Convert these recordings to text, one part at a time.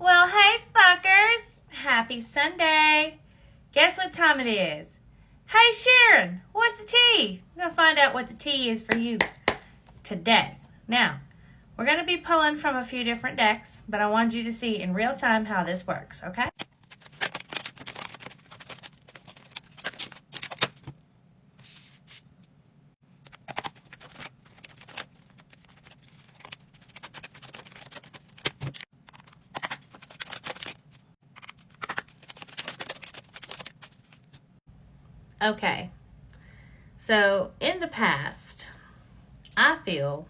Well, hey, fuckers. Happy Sunday. Guess what time it is? Hey, Sharon, what's the tea? I'm going to find out what the tea is for you today. Now, we're going to be pulling from a few different decks, but I want you to see in real time how this works, okay? Okay, so in the past, I feel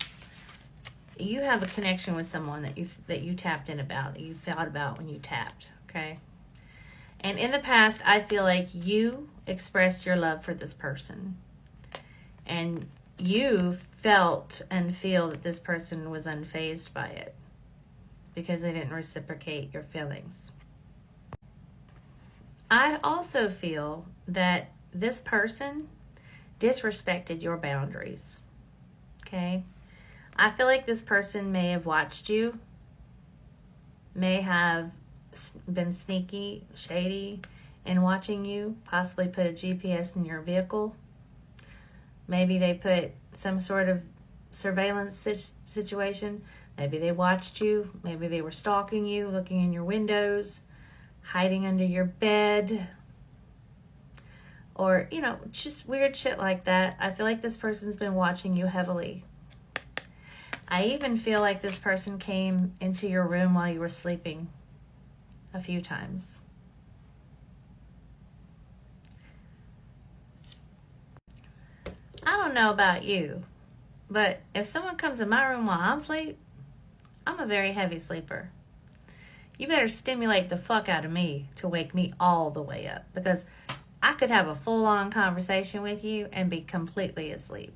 you have a connection with someone that you tapped in about, that you thought about when you tapped, okay? And in the past, I feel like you expressed your love for this person. And you felt and feel that this person was unfazed by it because they didn't reciprocate your feelings. I also feel that this person disrespected your boundaries, okay? I feel like this person may have watched you, may have been sneaky, shady in watching you, possibly put a GPS in your vehicle. Maybe they put some sort of surveillance situation. Maybe they watched you. Maybe they were stalking you, looking in your windows, hiding under your bed, or, just weird shit like that. I feel like this person's been watching you heavily. I even feel like this person came into your room while you were sleeping a few times. I don't know about you, but if someone comes in my room while I'm asleep, I'm a very heavy sleeper. You better stimulate the fuck out of me to wake me all the way up, because I could have a full-on conversation with you and be completely asleep.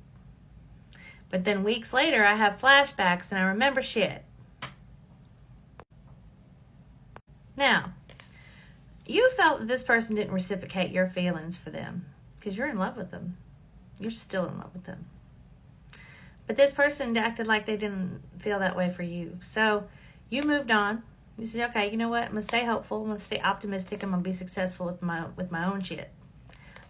But then weeks later, I have flashbacks and I remember shit. Now, you felt that this person didn't reciprocate your feelings for them because you're in love with them. You're still in love with them. But this person acted like they didn't feel that way for you. So you moved on. You said, okay, you know what? I'm going to stay hopeful. I'm going to stay optimistic. I'm going to be successful with my own shit.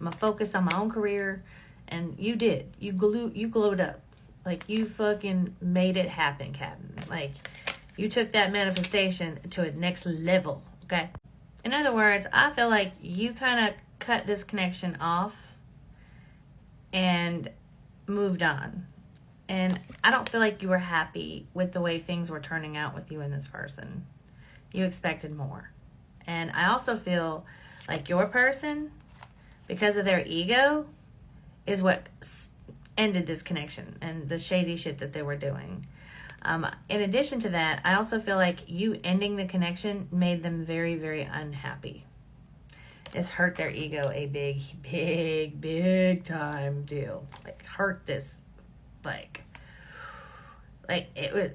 I'm going to focus on my own career. And you did. You glowed up. Like, you fucking made it happen, Captain. Like, you took that manifestation to a next level, okay? In other words, I feel like you kind of cut this connection off and moved on. And I don't feel like you were happy with the way things were turning out with you and this person. You expected more. And I also feel like your person, because of their ego, is what ended this connection and the shady shit that they were doing. In addition to that, I also feel like you ending the connection made them very, very unhappy. It's hurt their ego a big, big, big time deal. Like, hurt this, like it was,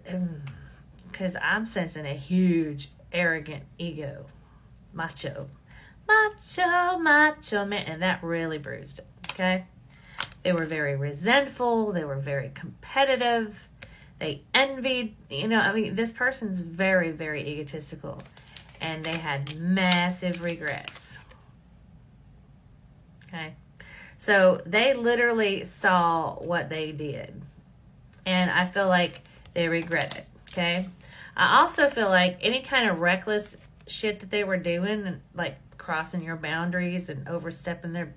because I'm sensing a huge, arrogant ego. Macho man, and that really bruised it, okay? They were very resentful. They were very competitive. They envied, this person's very, very egotistical. And they had massive regrets. Okay? So they literally saw what they did. And I feel like they regret it. Okay? I also feel like any kind of reckless shit that they were doing, like crossing your boundaries and overstepping their,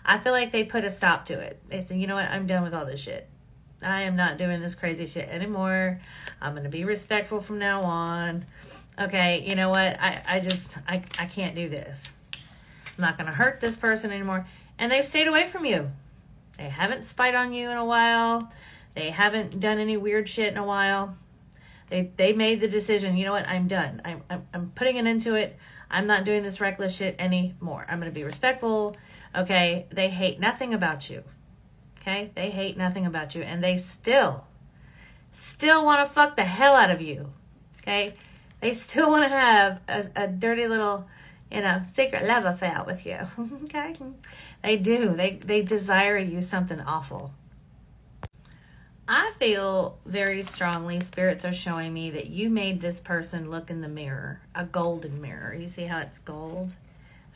I feel like they put a stop to it. They said, you know what, I'm done with all this shit. I am not doing this crazy shit anymore. I'm going to be respectful from now on. Okay, you know what, I can't do this. I'm not going to hurt this person anymore. And they've stayed away from you. They haven't spied on you in a while. They haven't done any weird shit in a while. They made the decision, you know what, I'm done. I'm putting an end to it. I'm not doing this reckless shit anymore. I'm going to be respectful. Okay, they hate nothing about you. Okay, they hate nothing about you. And they still want to fuck the hell out of you. Okay, they still want to have a dirty little, secret love affair with you. Okay, they do. They desire you something awful. I feel very strongly, spirits are showing me that you made this person look in the mirror, a golden mirror. You see how it's gold?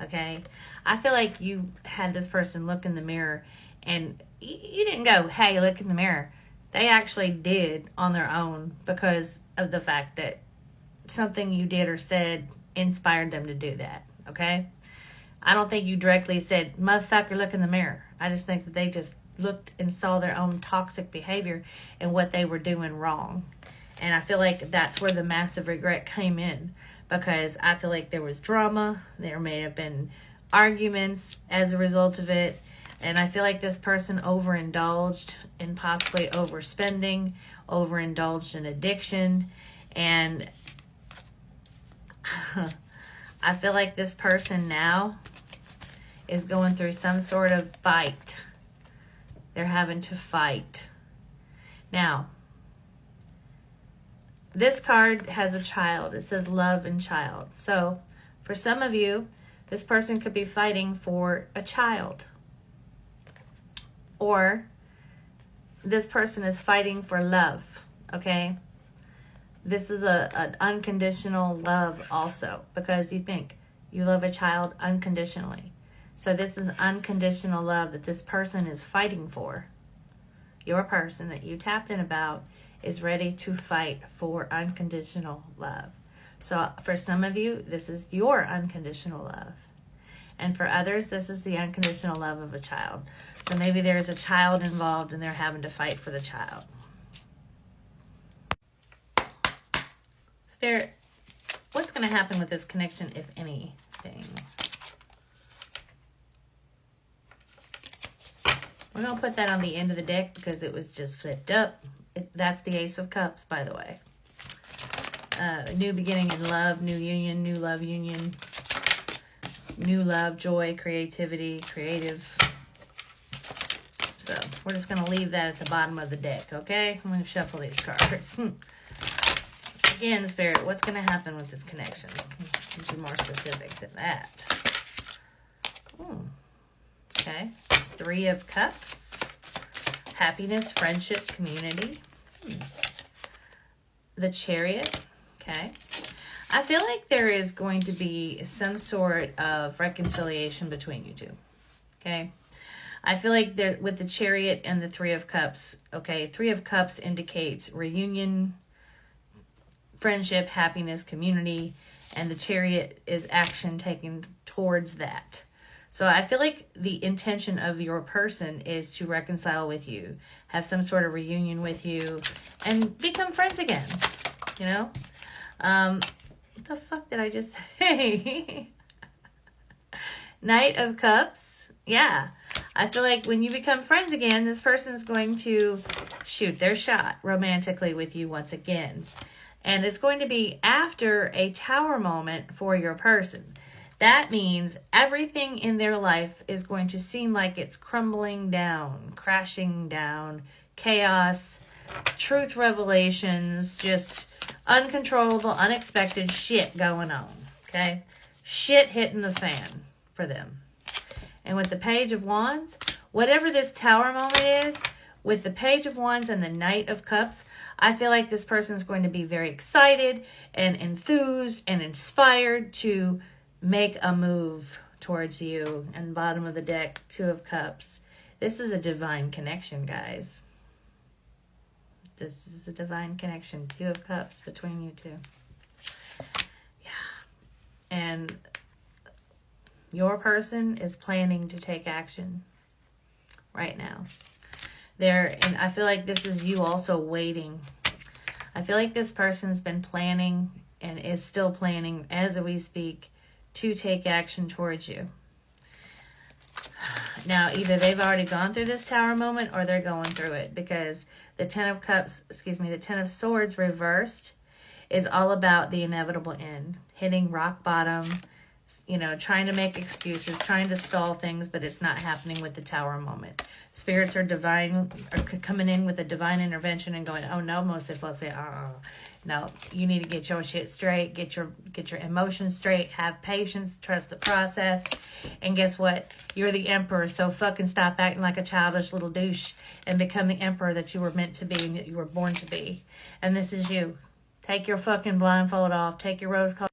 Okay. I feel like you had this person look in the mirror and you didn't go, hey, look in the mirror. They actually did on their own because of the fact that something you did or said inspired them to do that. Okay. I don't think you directly said, motherfucker, look in the mirror. I just think that they just looked and saw their own toxic behavior and what they were doing wrong. And I feel like that's where the massive regret came in, because I feel like there was drama. There may have been arguments as a result of it. And I feel like this person overindulged in possibly overspending, overindulged in addiction. And I feel like this person now is going through some sort of fight. They're having to fight. Now, this card has a child. It says love and child. So, for some of you, this person could be fighting for a child. Or, this person is fighting for love, okay? This is an unconditional love also, because you think you love a child unconditionally. So this is unconditional love that this person is fighting for. Your person that you tapped in about is ready to fight for unconditional love. So for some of you, this is your unconditional love. And for others, this is the unconditional love of a child. So maybe there's a child involved and they're having to fight for the child. Spirit, what's going to happen with this connection, if anything? We're going to put that on the end of the deck because it was just flipped up. That's the Ace of Cups, by the way. New beginning in love, new union, new love union. New love, joy, creativity, creative. So we're just going to leave that at the bottom of the deck, okay? I'm going to shuffle these cards. Again, Spirit, what's going to happen with this connection? Be more specific than that. Okay. 3 of Cups. Happiness, friendship, community. The Chariot. Okay. I feel like there is going to be some sort of reconciliation between you two. Okay. I feel like there, with the Chariot and the 3 of Cups, okay, 3 of Cups indicates reunion, friendship, happiness, community, and the Chariot is action taken towards that. So I feel like the intention of your person is to reconcile with you, have some sort of reunion with you, and become friends again, you know? What the fuck did I just say? Knight of Cups. Yeah. I feel like when you become friends again, this person is going to shoot their shot romantically with you once again. And it's going to be after a tower moment for your person. That means everything in their life is going to seem like it's crumbling down, crashing down, chaos, truth revelations, just uncontrollable, unexpected shit going on, okay? Shit hitting the fan for them. And with the Page of Wands, whatever this tower moment is, with the Page of Wands and the Knight of Cups, I feel like this person is going to be very excited and enthused and inspired to make a move towards you. And bottom of the deck, 2 of Cups. This is a divine connection, guys. This is a divine connection. 2 of Cups between you two. Yeah. And your person is planning to take action right now. And I feel like this is you also waiting. I feel like this person's been planning and is still planning as we speak to take action towards you. Now, either they've already gone through this tower moment or they're going through it, because the 10 of Cups, the 10 of Swords reversed is all about the inevitable end, hitting rock bottom, you know, trying to make excuses, trying to stall things, but it's not happening with the Tower moment. Spirits are coming in with a divine intervention and going, oh no, most people say, no, you need to get your shit straight, get your emotions straight, have patience, trust the process, and guess what? You're the emperor, so fucking stop acting like a childish little douche and become the emperor that you were meant to be and that you were born to be. And this is you. Take your fucking blindfold off, take your rose color.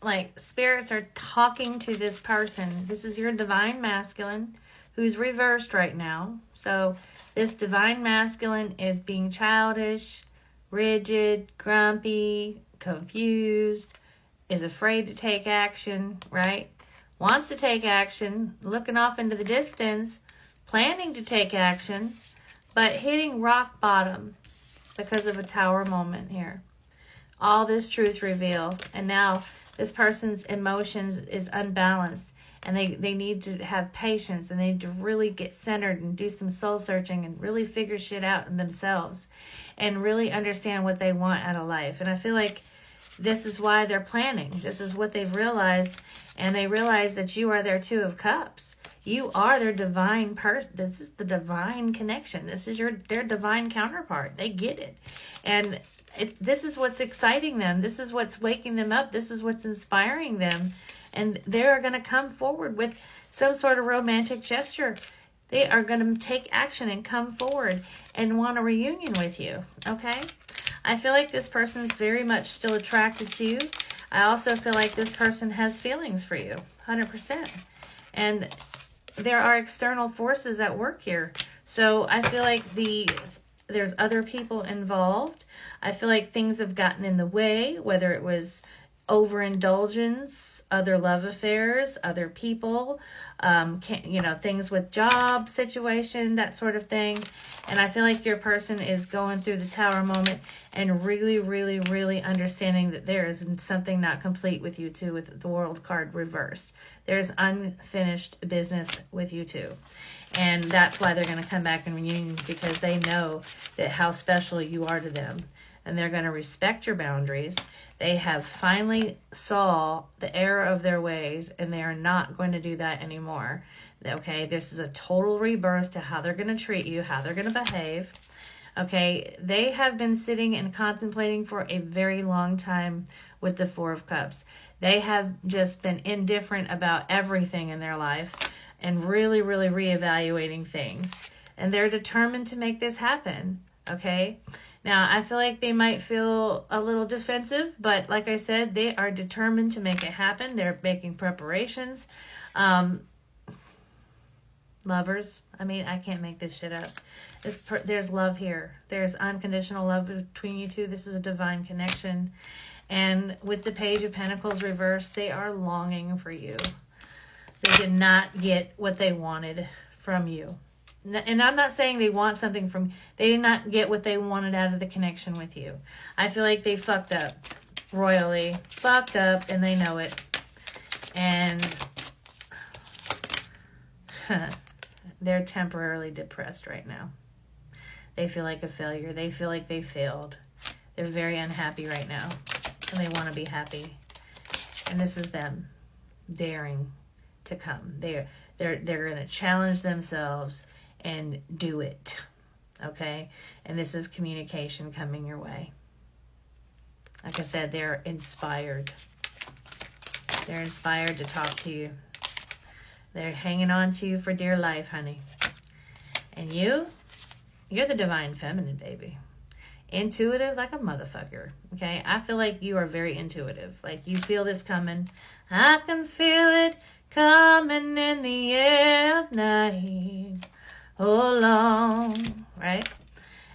Like, spirits are talking to this person. This is your divine masculine who's reversed right now. So this divine masculine is being childish, rigid, grumpy, confused, is afraid to take action, right? Wants to take action, looking off into the distance, planning to take action, but hitting rock bottom because of a Tower moment here. All this truth reveal, and now this person's emotions is unbalanced, and they need to have patience, and they need to really get centered and do some soul searching and really figure shit out in themselves and really understand what they want out of life. And I feel like this is why they're planning. This is what they've realized, and they realize that you are their Two of Cups. You are their divine person. This is the divine connection. This is their divine counterpart. They get it. And this is what's exciting them. This is what's waking them up. This is what's inspiring them. And they're going to come forward with some sort of romantic gesture. They are going to take action and come forward and want a reunion with you. Okay? I feel like this person's very much still attracted to you. I also feel like this person has feelings for you. 100%. And there are external forces at work here. So I feel like there's other people involved. I feel like things have gotten in the way, whether it was overindulgence, other love affairs, other people, things with job situation, that sort of thing. And I feel like your person is going through the Tower moment and really, really, really understanding that there is something not complete with you two, with the World card reversed. There's unfinished business with you two. And that's why they're going to come back in reunion, because they know that how special you are to them. And they're going to respect your boundaries. They have finally saw the error of their ways, and they are not going to do that anymore. Okay, this is a total rebirth to how they're going to treat you, how they're going to behave. Okay, they have been sitting and contemplating for a very long time with the Four of Cups. They have just been indifferent about everything in their life and really, really reevaluating things. And they're determined to make this happen, okay? Now, I feel like they might feel a little defensive, but like I said, they are determined to make it happen. They're making preparations. Lovers, I mean, I can't make this shit up. There's love here. There's unconditional love between you two. This is a divine connection. And with the Page of Pentacles reversed, they are longing for you. They did not get what they wanted from you. And I'm not saying they want something from... They did not get what they wanted out of the connection with you. I feel like they fucked up royally. Fucked up, and they know it. And they're temporarily depressed right now. They feel like a failure. They feel like they failed. They're very unhappy right now. And they want to be happy. And this is them daring to come. They're going to challenge themselves and do it. Okay? And this is communication coming your way. Like I said, they're inspired. They're inspired to talk to you. They're hanging on to you for dear life, honey. And you're the divine feminine, baby. Intuitive like a motherfucker. Okay? I feel like you are very intuitive. Like, you feel this coming. I can feel it coming in the air of night. Oh, long. Right?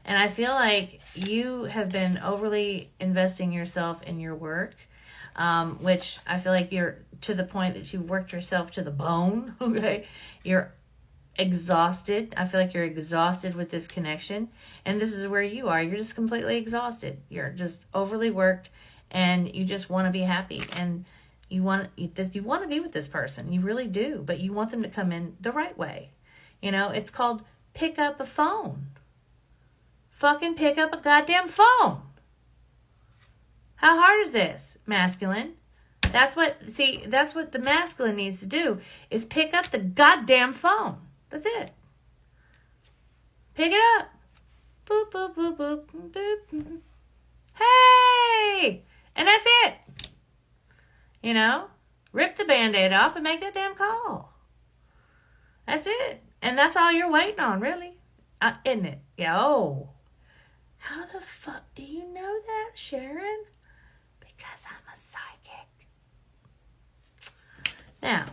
And I feel like you have been overly investing yourself in your work, which I feel like you're to the point that you've worked yourself to the bone. Okay? You're exhausted. I feel like you're exhausted with this connection. And this is where you are. You're just completely exhausted. You're just overly worked, and you just want to be happy. And you want to be with this person. You really do. But you want them to come in the right way. You know, it's called pick up a phone. Fucking pick up a goddamn phone. How hard is this, masculine? That's what the masculine needs to do, is pick up the goddamn phone. That's it. Pick it up. Boop, boop, boop, boop, boop, boop. Hey! And that's it. You know? Rip the Band-Aid off and make that damn call. That's it. And that's all you're waiting on, really. Isn't it? Yo. How the fuck do you know that, Sharon? Because I'm a psychic. Now,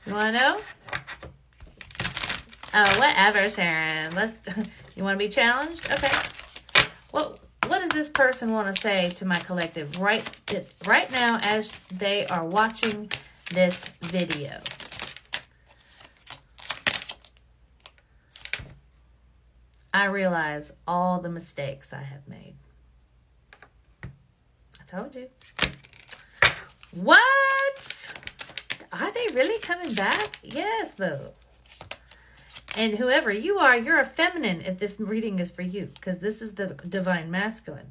you want to know? Oh, whatever, Sharon. You want to be challenged? Okay. What does this person want to say to my collective right now as they are watching this video? I realize all the mistakes I have made. I told you. What? Are they really coming back? Yes, boo. And whoever you are, you're a feminine if this reading is for you, because this is the divine masculine.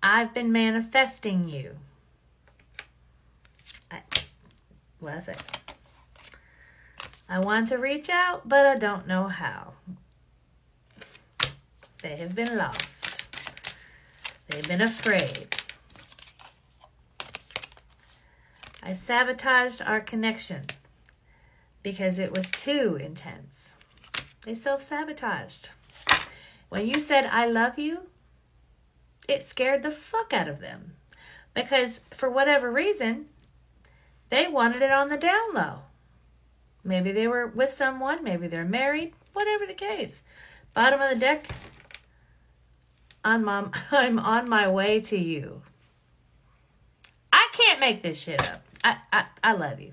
I've been manifesting you. I want to reach out, but I don't know how. They have been lost. They've been afraid. I sabotaged our connection because it was too intense. They self-sabotaged. When you said, I love you, it scared the fuck out of them. Because for whatever reason, they wanted it on the down low. Maybe they were with someone, maybe they're married, whatever the case. Bottom of the deck, I'm on my way to you. I can't make this shit up. I love you.